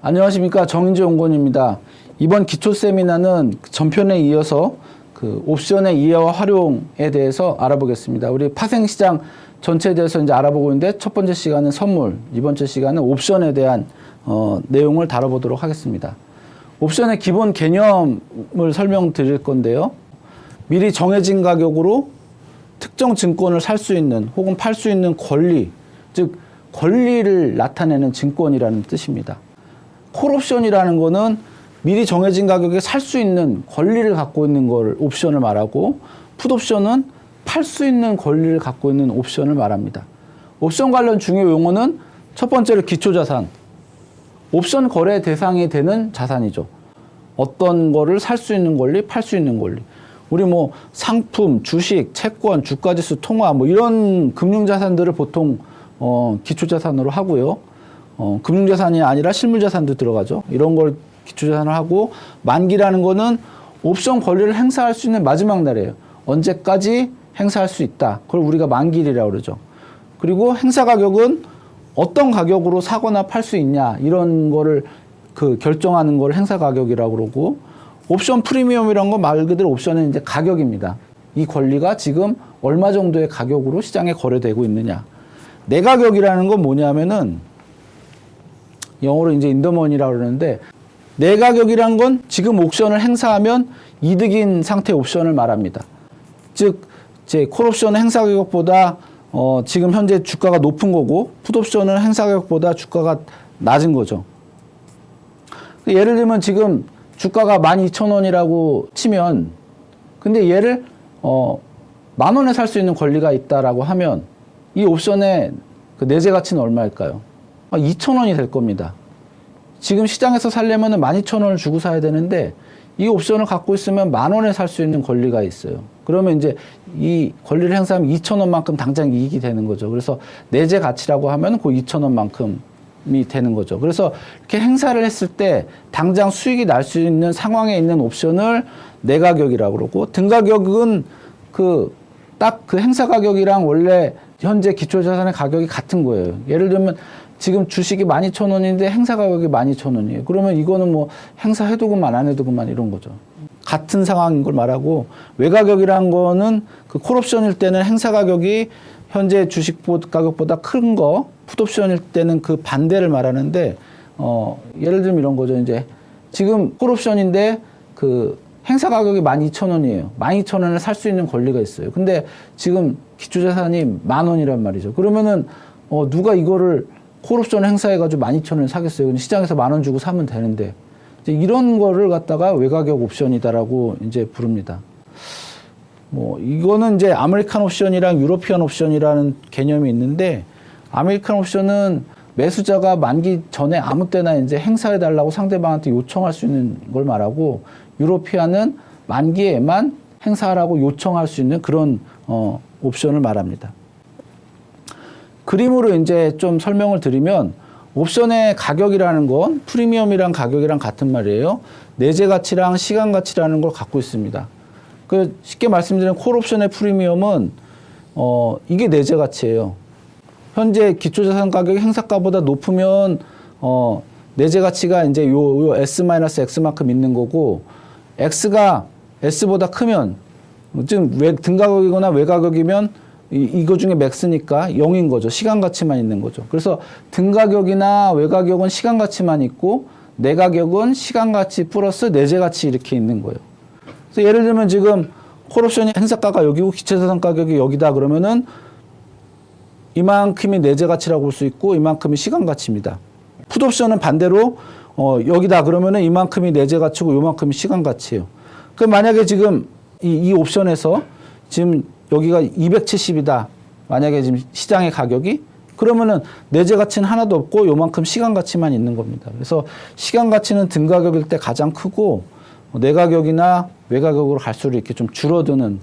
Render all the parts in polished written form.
안녕하십니까, 정인재 연구원입니다. 이번 기초 세미나는 전편에 이어서 그 옵션의 이해와 활용에 대해서 알아보겠습니다. 우리 파생시장 전체에 대해서 이제 알아보고 있는데, 첫 번째 시간은 선물, 이번 째 시간은 옵션에 대한 내용을 다뤄보도록 하겠습니다. 옵션의 기본 개념을 설명드릴 건데요. 미리 정해진 가격으로 특정 증권을 살 수 있는 혹은 팔 수 있는 권리, 즉 권리를 나타내는 증권이라는 뜻입니다. 콜옵션이라는 거는 미리 정해진 가격에 살 수 있는 권리를 갖고 있는 걸 옵션을 말하고, 풋옵션은 팔 수 있는 권리를 갖고 있는 옵션을 말합니다. 옵션 관련 중요 용어는 첫 번째로 기초자산. 옵션 거래 대상이 되는 자산이죠. 어떤 거를 살 수 있는 권리, 팔 수 있는 권리. 우리 뭐 상품, 주식, 채권, 주가지수, 통화 뭐 이런 금융자산들을 보통 기초자산으로 하고요. 금융자산이 아니라 실물자산도 들어가죠. 이런 걸 기초자산을 하고, 만기라는 거는 옵션 권리를 행사할 수 있는 마지막 날이에요. 언제까지 행사할 수 있다. 그걸 우리가 만기일이라고 그러죠. 그리고 행사 가격은 어떤 가격으로 사거나 팔 수 있냐, 이런 거를 결정하는 걸 행사 가격이라고 그러고, 옵션 프리미엄이란 건 말 그대로 옵션은 이제 가격입니다. 이 권리가 지금 얼마 정도의 가격으로 시장에 거래되고 있느냐. 내 가격이라는 건 뭐냐면은 영어로 이제 인더머니라고 그러는데, 내 가격이란 건 지금 옵션을 행사하면 이득인 상태의 옵션을 말합니다. 즉, 제 콜옵션은 행사 가격보다 지금 현재 주가가 높은 거고, 풋옵션은 행사 가격보다 주가가 낮은 거죠. 예를 들면 지금 주가가 12,000원이라고 치면, 근데 얘를 10,000원에 살 수 있는 권리가 있다라고 하면, 이 옵션의 그 내재 가치는 얼마일까요? 2,000원이 될 겁니다. 지금 시장에서 살려면 12,000원을 주고 사야 되는데, 이 옵션을 갖고 있으면 10,000원에 살 수 있는 권리가 있어요. 그러면 이제 이 권리를 행사하면 2,000원만큼 당장 이익이 되는 거죠. 그래서 내재 가치라고 하면 그 2,000원만큼이 되는 거죠. 그래서 이렇게 행사를 했을 때 당장 수익이 날 수 있는 상황에 있는 옵션을 내 가격이라고 그러고, 등 가격은 딱 그 행사 가격이랑 원래 현재 기초자산의 가격이 같은 거예요. 예를 들면 지금 주식이 12,000원인데 행사 가격이 12,000원이에요. 그러면 이거는 뭐 행사해도 그만 안 해도 그만 이런 거죠. 같은 상황인 걸 말하고, 외가격이란 거는 그 콜옵션일 때는 행사 가격이 현재 주식 가격보다 큰 거, 풋옵션일 때는 그 반대를 말하는데, 예를 들면 이런 거죠. 이제 지금 콜옵션인데 그 행사 가격이 12,000원이에요. 12,000원을 살 수 있는 권리가 있어요. 근데 지금 기초자산이 10,000원이란 말이죠. 그러면은 누가 이거를 콜옵션을 행사해가지고 12,000원을 사겠어요. 근데 시장에서 10,000원 주고 사면 되는데, 이제 이런 거를 갖다가 외가격 옵션이다라고 이제 부릅니다. 뭐 이거는 이제 아메리칸 옵션이랑 유로피안 옵션이라는 개념이 있는데, 아메리칸 옵션은 매수자가 만기 전에 아무 때나 이제 행사해달라고 상대방한테 요청할 수 있는 걸 말하고, 유로피안은 만기에만 행사하라고 요청할 수 있는 그런 옵션을 말합니다. 그림으로 이제 좀 설명을 드리면, 옵션의 가격이라는 건 프리미엄이랑 가격이랑 같은 말이에요. 내재 가치랑 시간 가치라는 걸 갖고 있습니다. 쉽게 말씀드리면 콜옵션의 프리미엄은 이게 내재 가치예요. 현재 기초자산 가격이 행사가보다 높으면 내재 가치가 이제 요 S-X만큼 있는 거고, X가 S보다 크면, 지금 등가격이거나 외가격이면 이거 중에 맥스니까 0인 거죠. 시간 가치만 있는 거죠. 그래서 등가격이나 외가격은 시간 가치만 있고, 내 가격은 시간 가치 플러스 내재 가치 이렇게 있는 거예요. 그래서 예를 들면 지금 콜옵션이 행사가가 여기고 기초자산 가격이 여기다 그러면은 이만큼이 내재 가치라고 볼 수 있고, 이만큼이 시간 가치입니다. 풋옵션은 반대로 여기다 그러면은 이만큼이 내재 가치고 요만큼이 시간 가치예요. 그럼 만약에 지금 이 옵션에서 지금 여기가 270이다. 만약에 지금 시장의 가격이, 그러면은 내재 가치는 하나도 없고 요만큼 시간 가치만 있는 겁니다. 그래서 시간 가치는 등 가격일 때 가장 크고, 내 가격이나 외 가격으로 갈수록 이렇게 좀 줄어드는,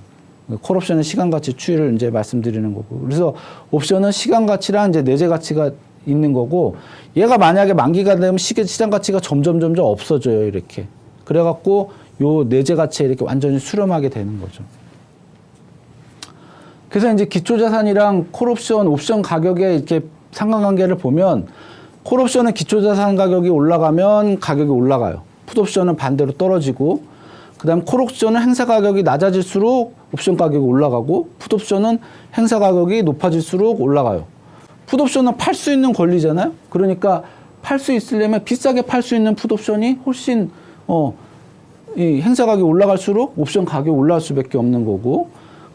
콜옵션의 시간 가치 추이를 이제 말씀드리는 거고, 그래서 옵션은 시간 가치랑 이제 내재 가치가 있는 거고, 얘가 만약에 만기가 되면 시장 가치가 점점 없어져요. 이렇게. 그래갖고 요 내재 가치에 이렇게 완전히 수렴하게 되는 거죠. 그래서 이제 기초자산이랑 콜옵션, 옵션 가격의 이렇게 상관관계를 보면, 콜옵션은 기초자산 가격이 올라가면 가격이 올라가요. 풋옵션은 반대로 떨어지고, 그 다음 콜옵션은 행사 가격이 낮아질수록 옵션 가격이 올라가고, 풋옵션은 행사 가격이 높아질수록 올라가요. 풋옵션은 팔 수 있는 권리잖아요. 그러니까 팔 수 있으려면 비싸게 팔 수 있는 풋옵션이 훨씬 이 행사 가격이 올라갈수록 옵션 가격이 올라갈 수밖에 없는 거고,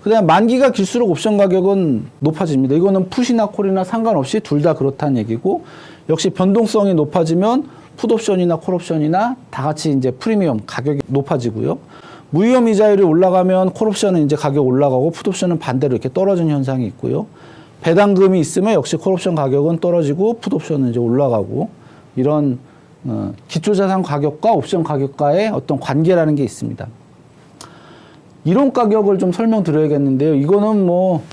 그다음 만기가 길수록 옵션 가격은 높아집니다. 이거는 풋이나 콜이나 상관없이 둘 다 그렇다는 얘기고, 역시 변동성이 높아지면 풋옵션이나 콜옵션이나 다 같이 이제 프리미엄 가격이 높아지고요. 무위험 이자율이 올라가면 콜옵션은 이제 가격 올라가고 풋옵션은 반대로 이렇게 떨어지는 현상이 있고요. 배당금이 있으면 역시 콜옵션 가격은 떨어지고 풋옵션은 이제 올라가고, 이런 기초자산 가격과 옵션 가격과의 어떤 관계라는 게 있습니다. 이론 가격을 좀 설명드려야겠는데요. 이거는 뭐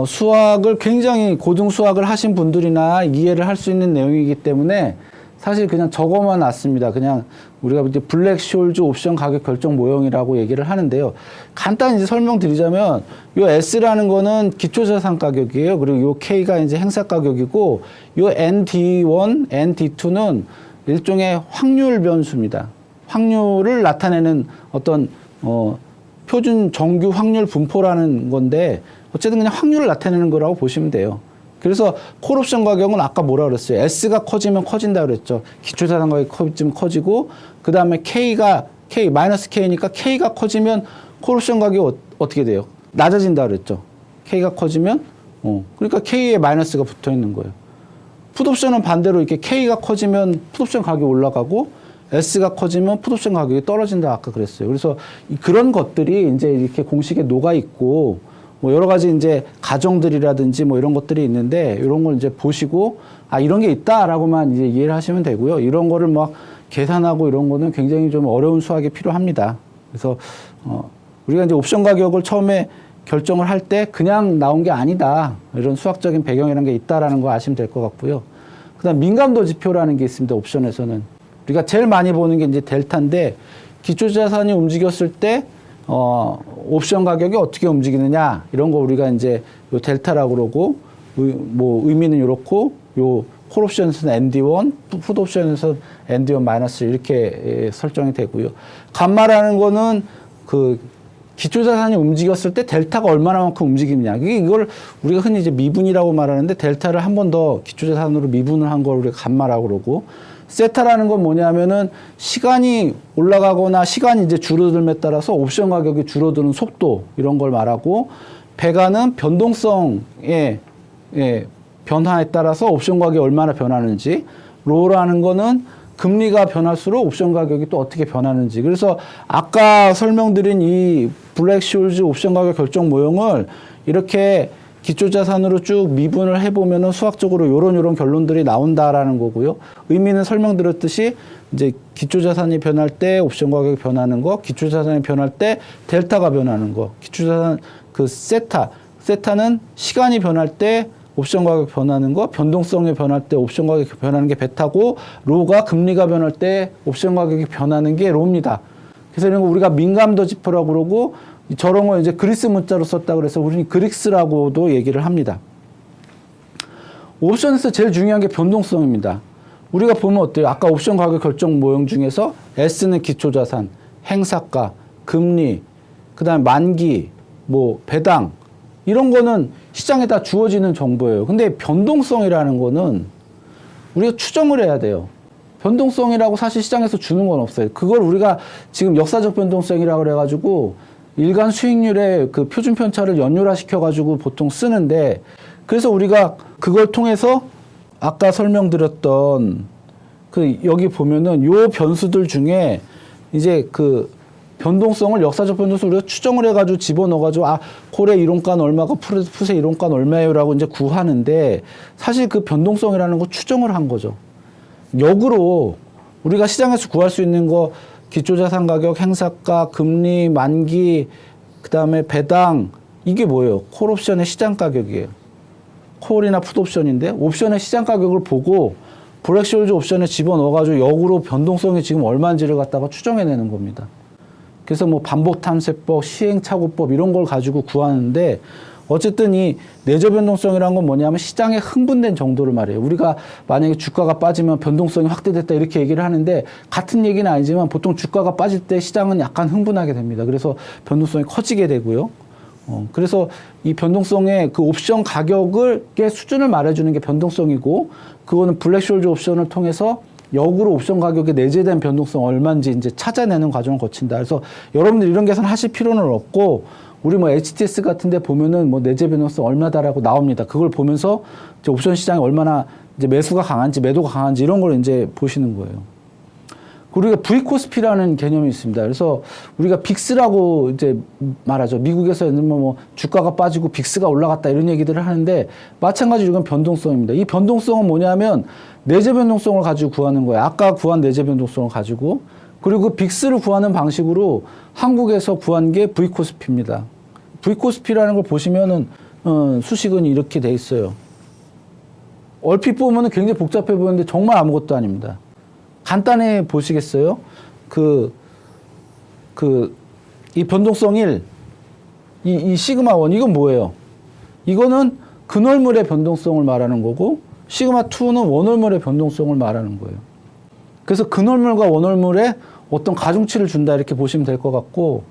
수학을 굉장히 고등 수학을 하신 분들이나 이해를 할 수 있는 내용이기 때문에 사실 그냥 적어만 놨습니다. 그냥 우리가 이제 블랙쇼울즈 옵션 가격 결정 모형이라고 얘기를 하는데요. 간단히 이제 설명드리자면, 요 S라는 거는 기초자산 가격이에요. 그리고 요 K가 이제 행사 가격이고, 요 ND1, ND2는 일종의 확률 변수입니다. 확률을 나타내는 어떤 표준 정규 확률 분포라는 건데, 어쨌든 그냥 확률을 나타내는 거라고 보시면 돼요. 그래서 콜옵션 가격은 아까 뭐라 그랬어요? S가 커지면 커진다 그랬죠. 기초자산 가격이 커지면 커지고, 그 다음에 마이너스 K니까 K가 커지면 콜옵션 가격이 어떻게 돼요? 낮아진다 그랬죠. K가 커지면, 그러니까 K에 마이너스가 붙어 있는 거예요. 풋옵션은 반대로 이렇게 K가 커지면 풋옵션 가격이 올라가고, S가 커지면 풋옵션 가격이 떨어진다 아까 그랬어요. 그래서 그런 것들이 이제 이렇게 공식에 녹아 있고, 뭐 여러 가지 이제 가정들이라든지 뭐 이런 것들이 있는데, 이런 걸 이제 보시고, 이런 게 있다라고만 이제 이해를 하시면 되고요. 이런 거를 막 계산하고 이런 거는 굉장히 좀 어려운 수학이 필요합니다. 그래서 우리가 이제 옵션 가격을 처음에 결정을 할 때 그냥 나온 게 아니다, 이런 수학적인 배경이라는 게 있다라는 거 아시면 될 것 같고요. 그다음 민감도 지표라는 게 있습니다. 옵션에서는 우리가 제일 많이 보는 게 이제 델타인데, 기초자산이 움직였을 때 옵션 가격이 어떻게 움직이느냐, 이런 거 우리가 이제 요 델타라고 그러고, 뭐 의미는 이렇고, 요 콜옵션에서는 ND1, 풋옵션에서는 ND1 마이너스 이렇게 설정이 되고요. 감마라는 거는 그 기초자산이 움직였을 때 델타가 얼마나만큼 움직이느냐. 이걸 우리가 흔히 이제 미분이라고 말하는데, 델타를 한 번 더 기초자산으로 미분을 한 걸 우리가 감마라고 그러고, 세타라는 건 뭐냐면은 시간이 올라가거나 시간이 이제 줄어들음에 따라서 옵션 가격이 줄어드는 속도, 이런 걸 말하고, 베가는 변동성의 변화에 따라서 옵션 가격이 얼마나 변하는지, 로라는 거는 금리가 변할수록 옵션 가격이 또 어떻게 변하는지. 그래서 아까 설명드린 이 블랙쇼울즈 옵션 가격 결정 모형을 이렇게 기초자산으로 쭉 미분을 해보면은 수학적으로 요런 결론들이 나온다라는 거고요. 의미는 설명드렸듯이 이제 기초자산이 변할 때 옵션 가격이 변하는 거, 기초자산이 변할 때 델타가 변하는 거, 기초자산 그 세타는 시간이 변할 때 옵션 가격 변하는 거, 변동성이 변할 때 옵션 가격이 변하는 게 베타고, 로가 금리가 변할 때 옵션 가격이 변하는 게 로입니다. 그래서 이런 거 우리가 민감도 지표라고 그러고, 저런 거 이제 그리스 문자로 썼다 그래서 우리는 그릭스라고도 얘기를 합니다. 옵션에서 제일 중요한 게 변동성입니다. 우리가 보면 어때요? 아까 옵션 가격 결정 모형 중에서 S는 기초자산, 행사가, 금리, 그 다음에 만기, 뭐 배당, 이런 거는 시장에 다 주어지는 정보예요. 근데 변동성이라는 거는 우리가 추정을 해야 돼요. 변동성이라고 사실 시장에서 주는 건 없어요. 그걸 우리가 지금 역사적 변동성이라고 그래가지고 일간 수익률의 그 표준 편차를 연율화 시켜가지고 보통 쓰는데, 그래서 우리가 그걸 통해서 아까 설명드렸던 그 여기 보면은 요 변수들 중에 이제 그 변동성을 역사적 변동성을 우리가 추정을 해가지고 집어넣어가지고 콜의 이론가는 얼마고 풋의 이론가는 얼마예요라고 이제 구하는데, 사실 그 변동성이라는 거 추정을 한 거죠. 역으로 우리가 시장에서 구할 수 있는 거 기초자산 가격, 행사가, 금리, 만기, 그 다음에 배당, 이게 뭐예요? 콜옵션의 시장 가격이에요. 콜이나 풋옵션인데 옵션의 시장 가격을 보고 블랙쇼울즈 옵션에 집어넣어가지고 역으로 변동성이 지금 얼마인지를 갖다가 추정해내는 겁니다. 그래서 뭐 반복탐색법, 시행착오법 이런 걸 가지고 구하는데 어쨌든 이 내재 변동성이라는 건 뭐냐면 시장에 흥분된 정도를 말해요. 우리가 만약에 주가가 빠지면 변동성이 확대됐다 이렇게 얘기를 하는데 같은 얘기는 아니지만 보통 주가가 빠질 때 시장은 약간 흥분하게 됩니다. 그래서 변동성이 커지게 되고요. 그래서 이 변동성의 그 옵션 가격의 수준을 말해주는 게 변동성이고 그거는 블랙쇼ल्저 옵션을 통해서 역으로 옵션 가격에 내재된 변동성 얼마인지 이제 찾아내는 과정을 거친다. 그래서 여러분들 이런 계산 하실 필요는 없고 우리 뭐 HTS 같은 데 보면은 뭐 내재 변동성 얼마다라고 나옵니다. 그걸 보면서 이제 옵션 시장이 얼마나 이제 매수가 강한지 매도가 강한지 이런 걸 이제 보시는 거예요. 우리가 V코스피라는 개념이 있습니다. 그래서 우리가 빅스라고 이제 말하죠. 미국에서는 뭐 주가가 빠지고 빅스가 올라갔다 이런 얘기들을 하는데 마찬가지로 이건 변동성입니다. 이 변동성은 뭐냐면 내재 변동성을 가지고 구하는 거예요. 아까 구한 내재 변동성을 가지고. 그리고 그 빅스를 구하는 방식으로 한국에서 구한 게 V코스피입니다. V코스피라는 걸 보시면은 수식은 이렇게 돼 있어요. 얼핏 보면은 굉장히 복잡해 보이는데 정말 아무것도 아닙니다. 간단히 보시겠어요? 이 변동성 1, 이 시그마 1, 이건 뭐예요? 이거는 근월물의 변동성을 말하는 거고, 시그마 2는 원월물의 변동성을 말하는 거예요. 그래서 근월물과 원월물에 어떤 가중치를 준다, 이렇게 보시면 될 것 같고,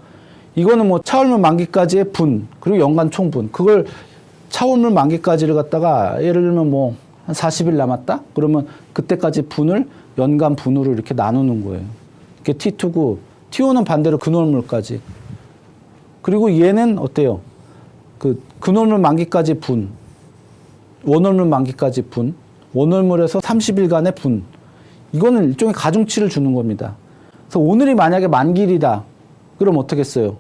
이거는 뭐 차월물 만기까지의 분, 그리고 연간 총분. 그걸 차월물 만기까지를 갖다가, 예를 들면 뭐, 한 40일 남았다? 그러면 그때까지 분을 연간 분으로 이렇게 나누는 거예요. 이게 T2고, T5는 반대로 근월물까지. 그리고 얘는 어때요? 그 근월물 만기까지 분, 원월물 만기까지 분, 원월물에서 30일간의 분. 이거는 일종의 가중치를 주는 겁니다. 그래서 오늘이 만약에 만기일이다. 그럼 어떻게 했어요?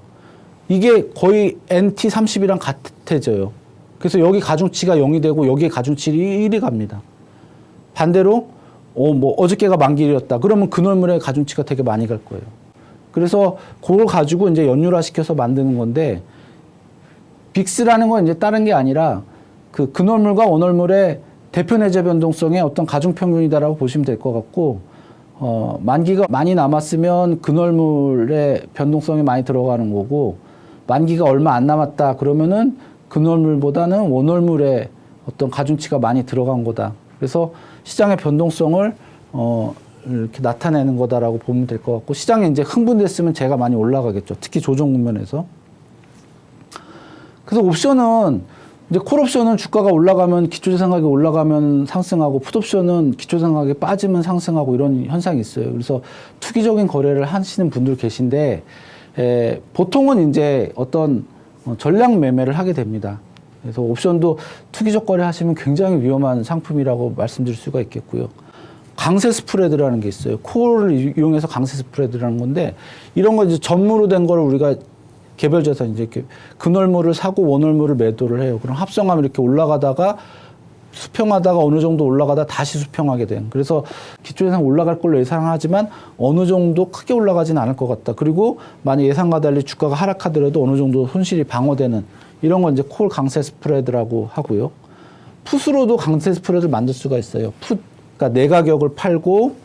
이게 거의 NT30이랑 같아져요. 그래서 여기 가중치가 0이 되고 여기에 가중치 1이 갑니다. 반대로 뭐 어저께가 만기일이었다. 그러면 근월물의 가중치가 되게 많이 갈 거예요. 그래서 그걸 가지고 이제 연율화 시켜서 만드는 건데 빅스라는 건 이제 다른 게 아니라 그 근월물과 원월물의 대표 내재 변동성의 어떤 가중평균이다라고 보시면 될 것 같고 만기가 많이 남았으면 근월물의 변동성이 많이 들어가는 거고 만기가 얼마 안 남았다 그러면은 근월물보다는 원월물의 어떤 가중치가 많이 들어간 거다. 그래서 시장의 변동성을 이렇게 나타내는 거다라고 보면 될 것 같고 시장에 이제 흥분됐으면 재가 많이 올라가겠죠. 특히 조정 국면에서. 그래서 옵션은 이제 콜옵션은 주가가 올라가면 기초자산 가격이 올라가면 상승하고 풋옵션은 기초자산 가격이 빠지면 상승하고 이런 현상이 있어요. 그래서 투기적인 거래를 하시는 분들 계신데 보통은 이제 어떤 전략 매매를 하게 됩니다. 그래서 옵션도 투기적 거래 하시면 굉장히 위험한 상품이라고 말씀드릴 수가 있겠고요. 강세 스프레드라는 게 있어요. 콜을 이용해서 강세 스프레드라는 건데 이런 거 이제 전무로 된 거를 우리가 개별 자산 이제 이렇게 근월물을 사고 원월물을 매도를 해요. 그럼 합성하면 이렇게 올라가다가 수평하다가 어느 정도 올라가다 다시 수평하게 된. 그래서 기초예상 올라갈 걸로 예상하지만 어느 정도 크게 올라가지는 않을 것 같다. 그리고 만약 예상과 달리 주가가 하락하더라도 어느 정도 손실이 방어되는 이런 건 이제 콜 강세 스프레드라고 하고요. 풋으로도 강세 스프레드를 만들 수가 있어요. 풋, 그러니까 내 가격을 팔고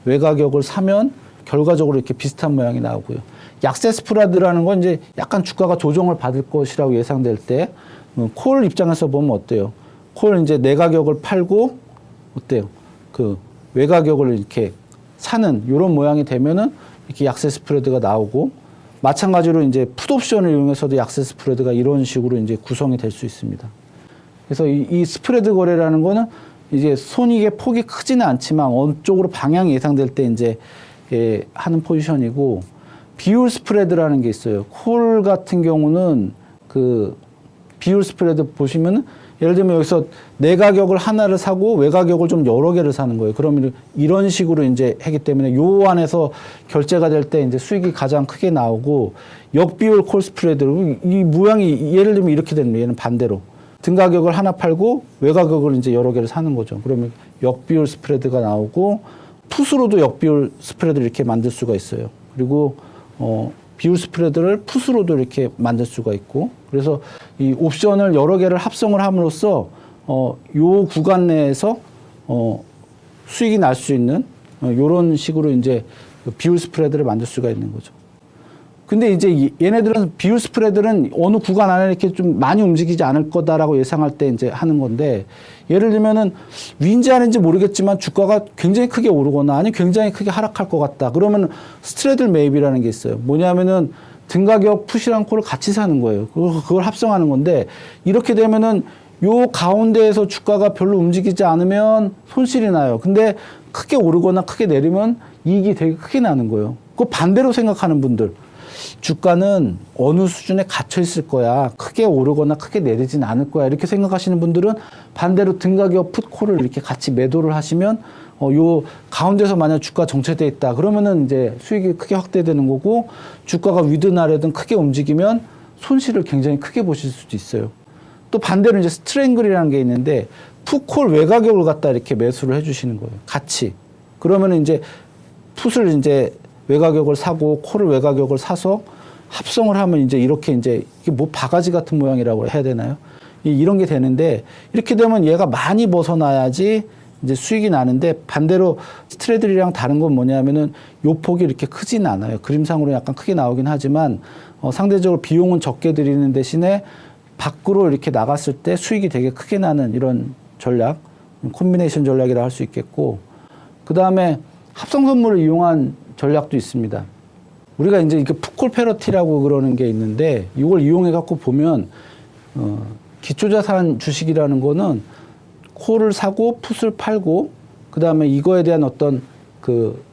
외 가격을 사면 결과적으로 이렇게 비슷한 모양이 나오고요. 약세 스프레드라는 건 이제 약간 주가가 조정을 받을 것이라고 예상될 때 콜 입장에서 보면 어때요? 콜 이제 내 가격을 팔고 어때요? 그 외 가격을 이렇게 사는 이런 모양이 되면은 이렇게 약세 스프레드가 나오고 마찬가지로 이제 풋옵션을 이용해서도 약세 스프레드가 이런 식으로 이제 구성이 될 수 있습니다. 그래서 이 스프레드 거래라는 거는 이제 손익의 폭이 크지는 않지만 어느 쪽으로 방향이 예상될 때 이제 하는 포지션이고 비율 스프레드라는 게 있어요. 콜 같은 경우는 그 비율 스프레드 보시면은 예를 들면 여기서 내 가격을 하나를 사고 외 가격을 좀 여러 개를 사는 거예요. 그러면 이런 식으로 이제 하기 때문에 요 안에서 결제가 될 때 이제 수익이 가장 크게 나오고 역비율 콜 스프레드 이 모양이 예를 들면 이렇게 됩니다. 얘는 반대로 등 가격을 하나 팔고 외 가격을 이제 여러 개를 사는 거죠. 그러면 역비율 스프레드가 나오고 풋으로도 역비율 스프레드를 이렇게 만들 수가 있어요. 그리고 비율 스프레드를 풋으로도 이렇게 만들 수가 있고 그래서 이 옵션을 여러 개를 합성을 함으로써 요 구간 내에서 수익이 날 수 있는 요런 식으로 이제 비율 스프레드를 만들 수가 있는 거죠. 근데 이제 얘네들은 비율 스프레드는 어느 구간 안에 이렇게 좀 많이 움직이지 않을 거다라고 예상할 때 이제 하는 건데, 예를 들면은 위인지 아닌지 모르겠지만 주가가 굉장히 크게 오르거나 아니면 굉장히 크게 하락할 것 같다. 그러면 스트레들 매입이라는 게 있어요. 뭐냐면은 등가격 풋이랑 콜을 같이 사는 거예요. 그걸 합성하는 건데, 이렇게 되면은 요 가운데에서 주가가 별로 움직이지 않으면 손실이 나요. 근데 크게 오르거나 크게 내리면 이익이 되게 크게 나는 거예요. 그 반대로 생각하는 분들, 주가는 어느 수준에 갇혀 있을 거야, 크게 오르거나 크게 내리진 않을 거야, 이렇게 생각하시는 분들은 반대로 등가격 풋콜을 이렇게 같이 매도를 하시면 요 가운데서 만약 주가 정체돼 있다 그러면은 이제 수익이 크게 확대되는 거고, 주가가 위든 아래든 크게 움직이면 손실을 굉장히 크게 보실 수도 있어요. 또 반대로 이제 스트랭글이라는 게 있는데, 풋콜 외가격을 갖다 이렇게 매수를 해주시는 거예요, 같이. 그러면은 이제 풋을 이제 외가격을 사고 콜을 외가격을 사서 합성을 하면 이제 이렇게 이제 이게 뭐 바가지 같은 모양이라고 해야 되나요? 이런 게 되는데, 이렇게 되면 얘가 많이 벗어나야지 이제 수익이 나는데, 반대로 스트레들이랑 다른 건 뭐냐면은 요 폭이 이렇게 크진 않아요. 그림상으로 약간 크게 나오긴 하지만 상대적으로 비용은 적게 들이는 대신에 밖으로 이렇게 나갔을 때 수익이 되게 크게 나는 이런 전략, 콤비네이션 전략이라 할 수 있겠고, 그 다음에 합성 선물을 이용한 전략도 있습니다. 우리가 이제 이게 풋콜 패러티라고 그러는 게 있는데, 이걸 이용해 갖고 보면 기초자산 주식이라는 거는 콜을 사고 풋을 팔고, 그 다음에 이거에 대한 어떤 그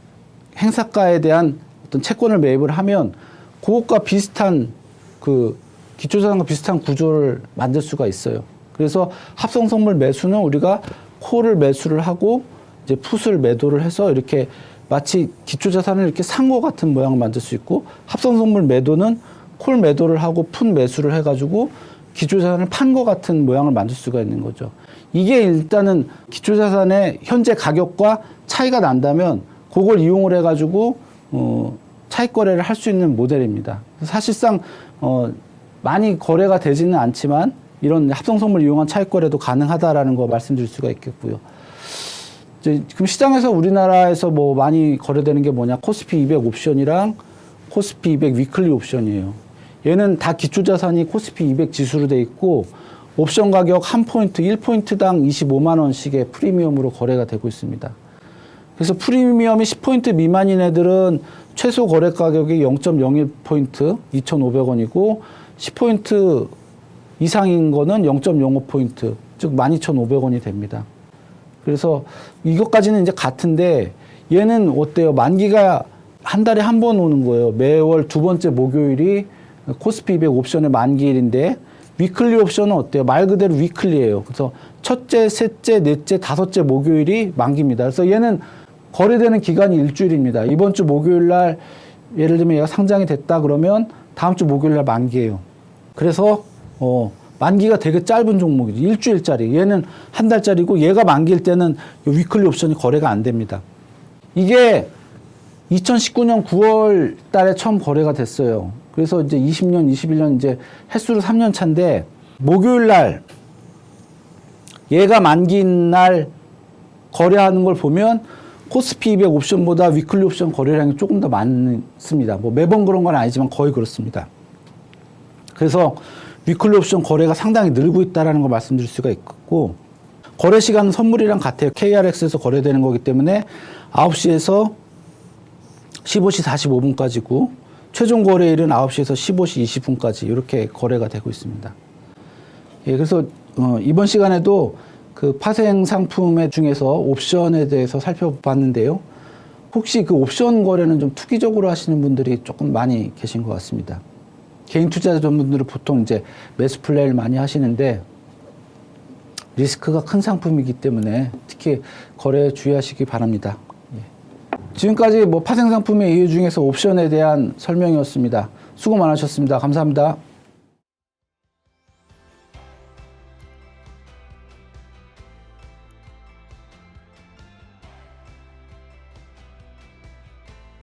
행사가에 대한 어떤 채권을 매입을 하면 그것과 비슷한 그 기초자산과 비슷한 구조를 만들 수가 있어요. 그래서 합성 선물 매수는 우리가 콜을 매수를 하고 이제 풋을 매도를 해서 이렇게 마치 기초자산을 이렇게 산 것 같은 모양을 만들 수 있고, 합성 선물 매도는 콜 매도를 하고 풋 매수를 해가지고 기초자산을 판 것 같은 모양을 만들 수가 있는 거죠. 이게 일단은 기초자산의 현재 가격과 차이가 난다면 그걸 이용을 해가지고 차익 거래를 할 수 있는 모델입니다. 사실상 많이 거래가 되지는 않지만 이런 합성 선물 이용한 차익 거래도 가능하다라는 거 말씀드릴 수가 있겠고요. 지금 시장에서 우리나라에서 뭐 많이 거래되는 게 뭐냐, 코스피 200 옵션이랑 코스피 200 위클리 옵션이에요. 얘는 다 기초자산이 코스피 200 지수로 돼 있고, 옵션 가격 한 포인트, 1포인트당 25만 원씩의 프리미엄으로 거래가 되고 있습니다. 그래서 프리미엄이 10포인트 미만인 애들은 최소 거래 가격이 0.01포인트, 2,500원이고 10포인트 이상인 거는 0.05포인트, 즉 12,500원이 됩니다. 그래서 이것까지는 이제 같은데, 얘는 어때요? 만기가 한 달에 한 번 오는 거예요. 매월 두 번째 목요일이 코스피 200 옵션의 만기일인데, 위클리 옵션은 어때요? 말 그대로 위클리예요. 그래서 첫째, 셋째, 넷째, 다섯째 목요일이 만기입니다. 그래서 얘는 거래되는 기간이 일주일입니다. 이번 주 목요일 날 예를 들면 얘가 상장이 됐다 그러면 다음 주 목요일 날 만기예요. 그래서 만기가 되게 짧은 종목이죠. 일주일짜리. 얘는 한 달짜리고, 얘가 만기일 때는 위클리 옵션이 거래가 안 됩니다. 이게 2019년 9월 달에 처음 거래가 됐어요. 그래서 이제 20년, 21년 이제 횟수로 3년 차인데, 목요일 날 얘가 만기인 날 거래하는 걸 보면 코스피 200 옵션보다 위클리 옵션 거래량이 조금 더 많습니다. 뭐 매번 그런 건 아니지만 거의 그렇습니다. 그래서 위클리 옵션 거래가 상당히 늘고 있다는 걸 말씀드릴 수가 있고, 거래 시간은 선물이랑 같아요. KRX에서 거래되는 거기 때문에 9시에서 15시 45분까지고, 최종 거래일은 9시에서 15시 20분까지 이렇게 거래가 되고 있습니다. 예, 그래서 이번 시간에도 그 파생 상품의 중에서 옵션에 대해서 살펴봤는데요. 혹시 그 옵션 거래는 좀 투기적으로 하시는 분들이 조금 많이 계신 것 같습니다. 개인 투자자분들은 보통 이제 매수 플레이를 많이 하시는데, 리스크가 큰 상품이기 때문에 특히 거래에 주의하시기 바랍니다. 지금까지 뭐 파생 상품의 이유 중에서 옵션에 대한 설명이었습니다. 수고 많으셨습니다. 감사합니다.